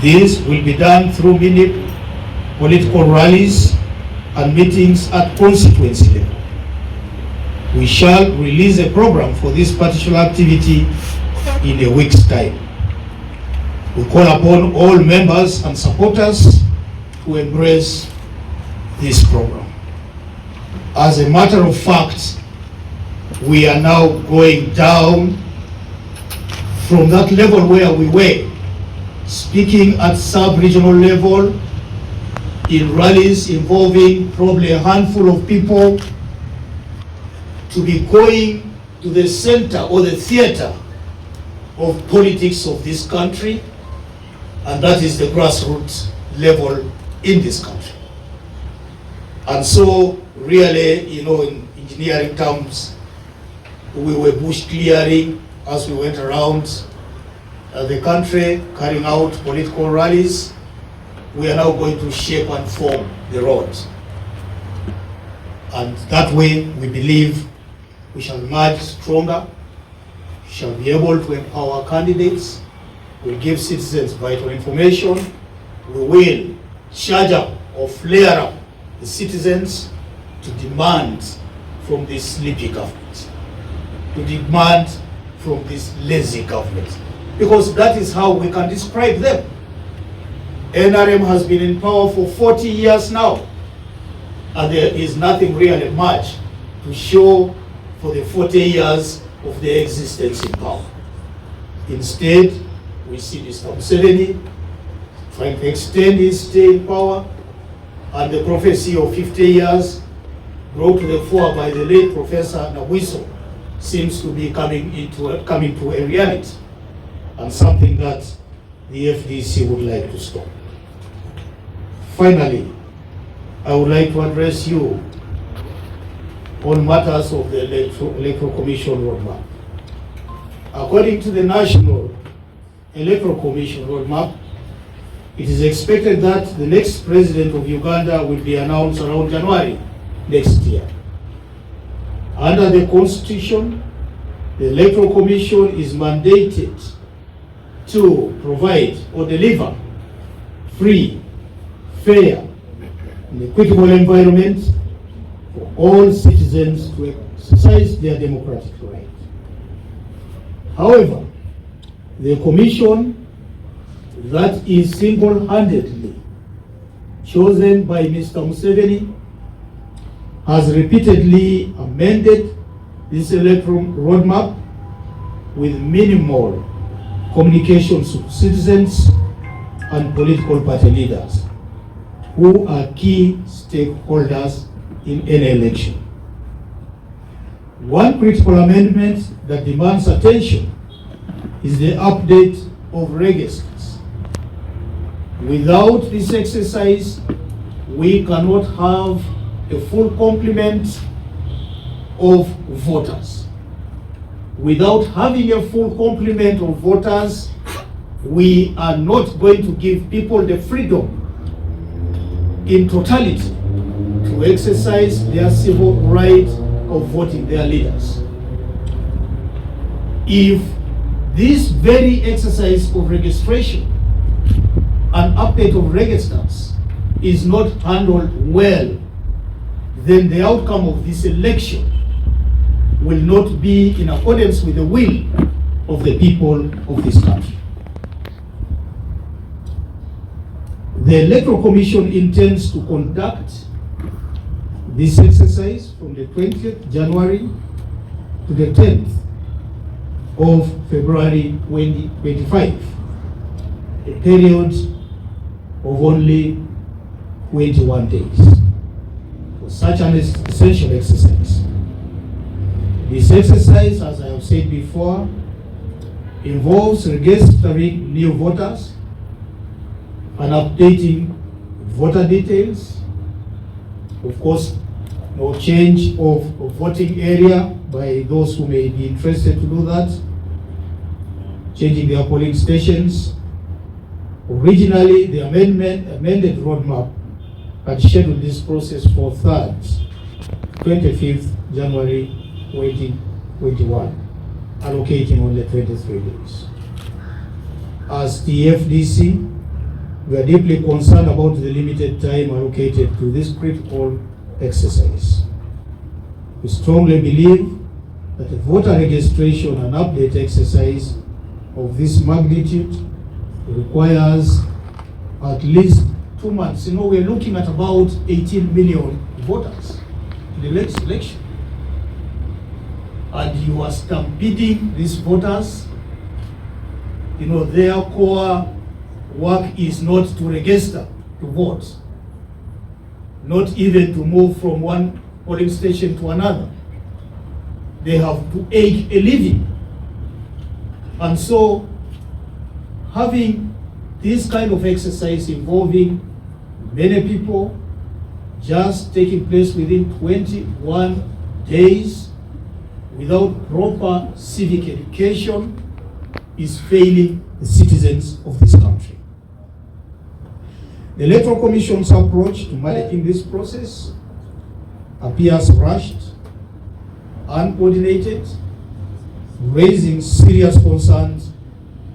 This will be done through many political rallies and meetings at constituency level. We shall release a program for this particular activity in a week's time. We call upon all members and supporters to embrace this program. As a matter of fact, we are now going down from that level where we were, speaking at sub-regional level in rallies involving probably a handful of people, to be going to the center or the theater of politics of this country, and that is the grassroots level in this country. And so really, in engineering terms, we were bush clearing as we went around the country carrying out political rallies. We are now going to shape and form the roads. And that way we believe we shall emerge stronger, shall be able to empower candidates, we'll give citizens vital information, we will charge up or flare up the citizens to demand from this sleepy government, to demand from this lazy government, because that is how we can describe them. NRM has been in power for 40 years now, and there is nothing really much to show for the 40 years of their existence in power. Instead, we see Mr. Museveni trying to extend his stay in power, and the prophecy of 50 years brought to the fore by the late Professor Nawiso seems to be coming to a reality, and something that the FDC would like to stop. Finally, I would like to address you on matters of the Electoral Commission roadmap. According to the National Electoral Commission roadmap, it is expected that the next president of Uganda will be announced around January next year. Under the Constitution, the Electoral Commission is mandated to provide or deliver free, fair, and equitable environment for all citizens to exercise their democratic right. However, the Commission that is single-handedly chosen by Mr. Museveni has repeatedly amended this electoral roadmap with minimal communications to citizens and political party leaders, who are key stakeholders in any election. One critical amendment that demands attention is the update of registers. Without this exercise, we cannot have a full complement of voters. Without having a full complement of voters, we are not going to give people the freedom in totality to exercise their civil right of voting their leaders. If this very exercise of registration and update of registers is not handled well, then the outcome of this election will not be in accordance with the will of the people of this country. The Electoral Commission intends to conduct this exercise from the 20th January to the 10th of February 2025, a period of only 21 days for such an essential exercise. This exercise, as I have said before, involves registering new voters and updating voter details. Of course, no change of voting area by those who may be interested to do that. Changing their polling stations. Originally, the amended roadmap had scheduled this process for 25th January 2021, allocating only 23 days. As the FDC, We are deeply concerned about the limited time allocated to this critical exercise. We strongly believe that a voter registration and update exercise of this magnitude requires at least 2 months. You know, we're looking at about 18 million voters in the next election. And you are stampeding these voters. You know, their core work is not to register to vote, not even to move from one polling station to another. They have to make a living. And so having this kind of exercise involving many people just taking place within 21 days without proper civic education is failing the citizens of this country. The Electoral Commission's approach to managing this process appears rushed, uncoordinated, raising serious concerns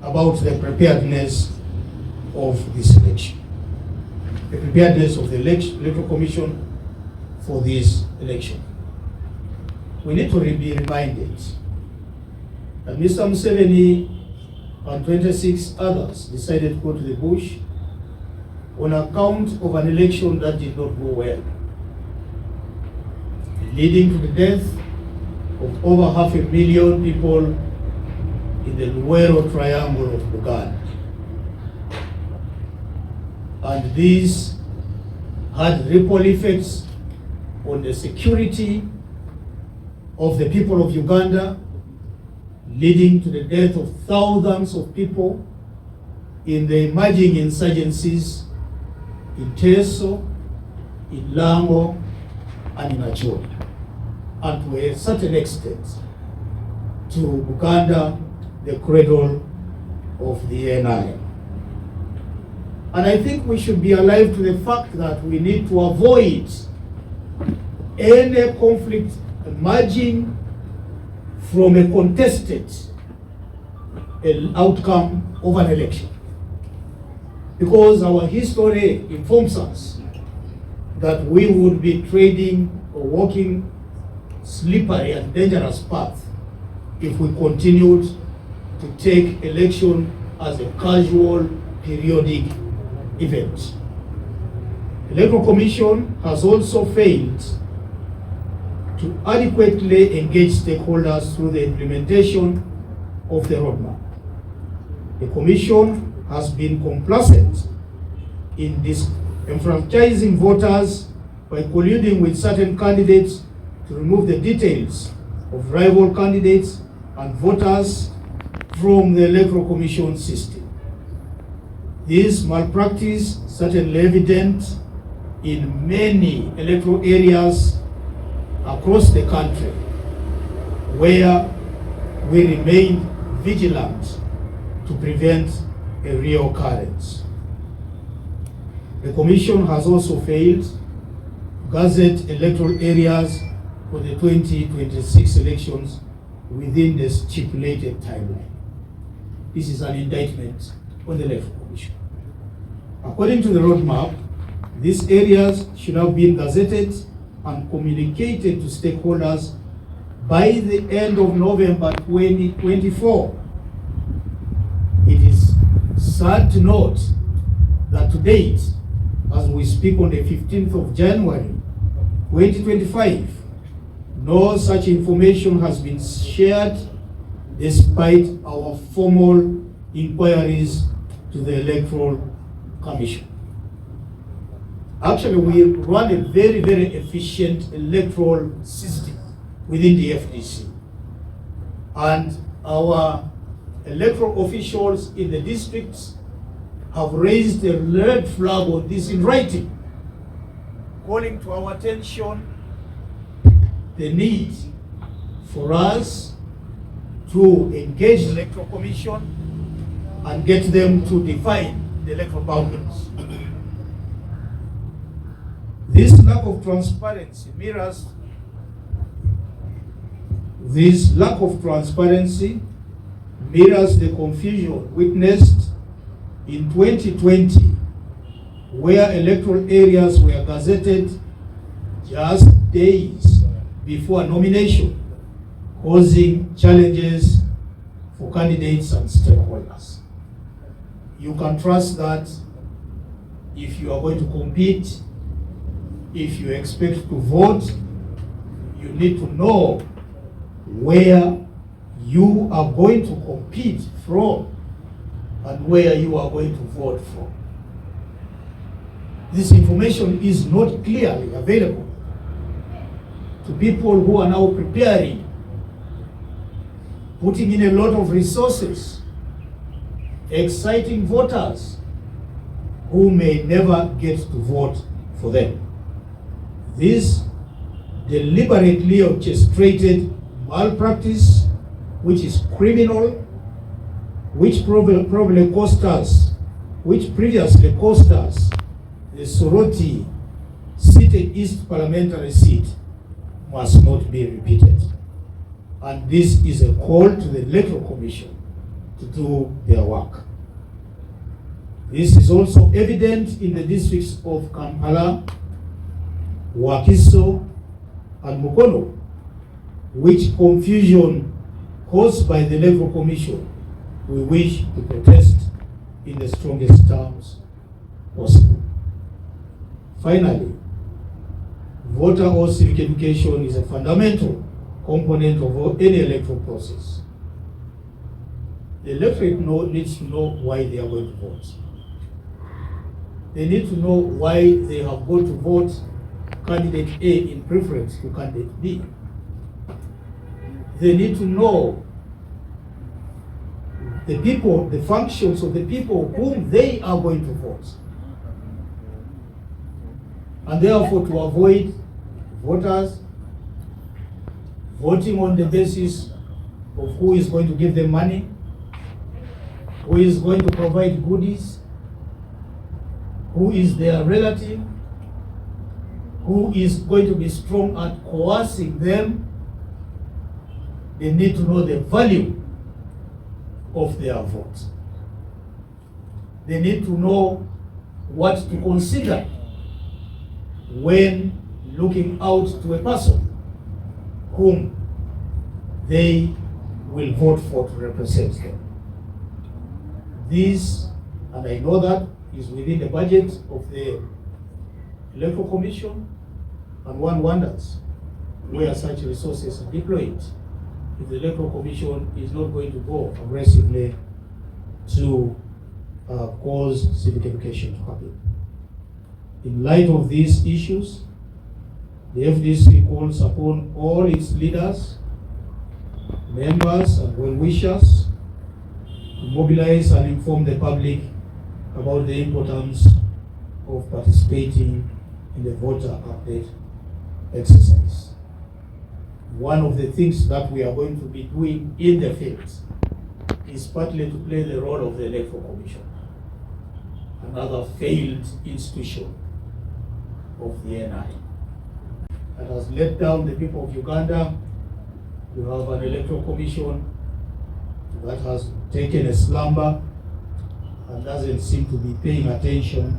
about the preparedness of this election, the preparedness of the Electoral Commission for this election. We need to be reminded that Mr. Museveni and 26 others decided to go to the bush on account of an election that did not go well, leading to the death of over 500,000 people in the Luwero Triangle of Buganda. And these had ripple effects on the security of the people of Uganda, leading to the death of thousands of people in the emerging insurgencies in Teso, in Lango, and in Acholi, and to a certain extent to Uganda, the cradle of the NI. And I think we should be alive to the fact that we need to avoid any conflict emerging from a contested outcome of an election. Because our history informs us that we would be trading or walking slippery and dangerous path if we continued to take election as a casual, periodic event. The Electoral Commission has also failed to adequately engage stakeholders through the implementation of the roadmap. The Commission has been complacent in disenfranchising voters by colluding with certain candidates to remove the details of rival candidates and voters from the Electoral Commission system. This malpractice is certainly evident in many electoral areas across the country, where we remain vigilant to prevent a reoccurrence. The Commission has also failed to gazette electoral areas for the 2026 elections within the stipulated timeline. This is an indictment on the Electoral Commission. According to the roadmap, these areas should have been gazetted and communicated to stakeholders by the end of November 2024. It is sad to note that to date, as we speak on the 15th of January 2025, no such information has been shared despite our formal inquiries to the Electoral Commission. Actually, we run a very, very efficient electoral system within the FDC. And our electoral officials in the districts have raised a red flag on this in writing, calling to our attention the need for us to engage the Electoral Commission and get them to define the electoral boundaries. This lack of transparency mirrors the confusion witnessed in 2020 where electoral areas were gazetted just days before nomination, causing challenges for candidates and stakeholders. You can trust that if you are going to compete, if you expect to vote, you need to know where you are going to compete from and where you are going to vote from. This information is not clearly available to people who are now preparing, putting in a lot of resources, exciting voters who may never get to vote for them. This deliberately orchestrated malpractice, which is criminal, which previously cost us the Soroti City East parliamentary seat, must not be repeated. And this is a call to the Electoral Commission to do their work. This is also evident in the districts of Kampala, Wakiso, and Mukono, which confusion caused by the Electoral Commission we wish to protest in the strongest terms possible. Finally, voter or civic education is a fundamental component of any electoral process. The electorate needs to know why they are going to vote. They need to know why they have got to vote candidate A in preference to candidate B. They need to know the people, the functions of the people whom they are going to vote. And therefore, to avoid voters voting on the basis of who is going to give them money, who is going to provide goodies, who is their relative, who is going to be strong at coercing them, they need to know the value of their vote. They need to know what to consider when looking out to a person whom they will vote for to represent them. This, and I know that, is within the budget of the Electoral Commission, and one wonders where such resources are deployed if the Electoral Commission is not going to go aggressively to cause civic education to happen. In light of these issues, the FDC calls upon all its leaders, members, and well-wishers to mobilize and inform the public about the importance of participating in the voter update exercise. One of the things that we are going to be doing in the fields is partly to play the role of the Electoral Commission, another failed institution of the NI that has let down the people of Uganda. You have an Electoral Commission that has taken a slumber and doesn't seem to be paying attention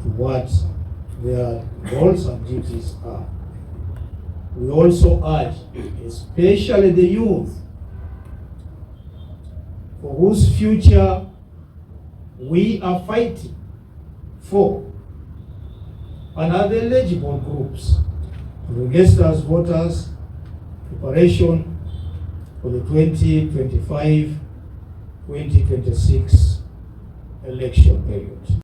to what their roles and duties are. We also urge, especially the youth, for whose future we are fighting for, and other eligible groups to register as voters, preparation for the 2025-2026 election period.